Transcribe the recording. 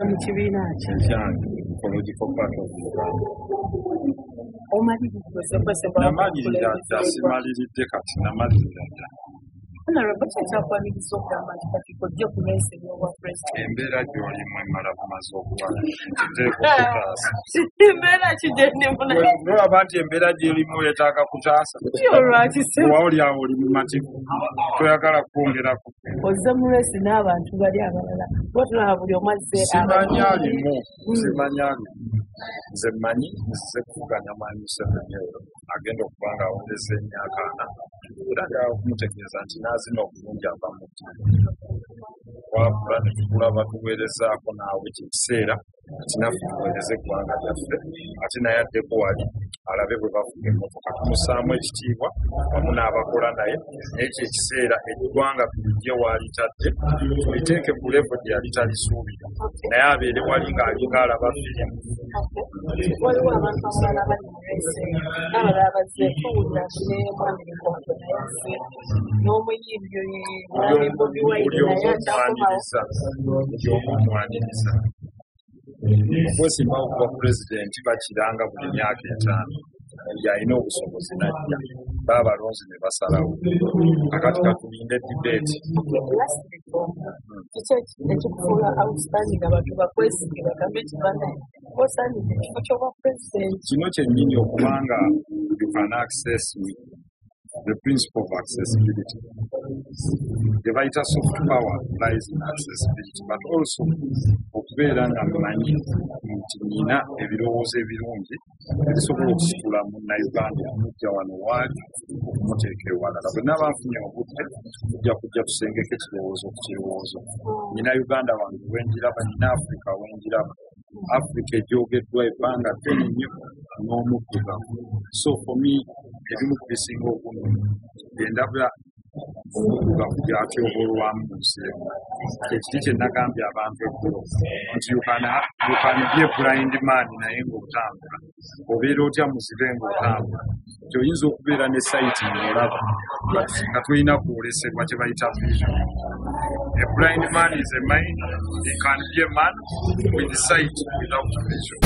mu kibiina kyange ecological part of Uganda. Namalirira simaliridde kati namalirira dda. Embeera gy'olimu emala bumaze okubala nolaba nti embeera gy'olimu yeetaaga kutaasa oba oli awo oli mu mativu toyagala kwongerako simanya alimu nze mmanyi nzize kuvuganya mwami Museveni oyo agenda okuba nga awondeza emyaka 4 era njagala okumutegeeza nti n'azina obulungi ava mu wabula ne tukulaba tuweerezaako naawe kyekiseera ati naffe tuweereze eggwanga lyaffe ate naye addeko wali alabe bwe bavuga emmotoka tumusaamu ekitiibwa wamu n'abakola naye naye kyekiseera eggwanga tulijje walitadde tuliteeke ku levo gye yali talisuubira naye abeere wali ng'alinga alaba firimu. Waliwo abantu abalala bali mu resi n'abalala bazze kuwulira mwami nayaffe n'omuyimbi Bobi Wine naye omwaniriza okwesimbawo kuba pulezidenti bakiranga buli myaka 5 yalina obusobozi najja baba balonzi ne basalawo akati katulinde dibeeti ekikufuula outstanding abantu bakwesige bagambe kibanaye osaanidde ekifo ky'obwa pulezidenti kino kyennyini okubanga you can access the principle of accessibility. The vital soft power lies in accessibility, but also okubeera nga mmanyi nti nina ebirowoozo ebirungi ebisobola okusitula munnayuganda amujja wano waali okumuteeka ewalala. Bwe naaba nfunye obudde kujja tusengeko ekirowoozo ku kirowoozo. Nina Uganda wange wenjiraba, nina Africa wenjiraba. Africa egyogeddwa ebbanga ddene nnyo n'omuddugavu. So for me ebimu ku bisinga obungi endabula omuddugavu gy'atyobolwamu mu nsi yonna. Ekiti kye nagambye abantu eggulo nti you can be a blind man naye ng'otambula, obeera otya muzibe ng'otambula, nti oyinza okubeera ne sayiti ng'olaba nga tolina kwolesebwa kye bayita vision. A blind man is a mind, he can be a man with sight without vision.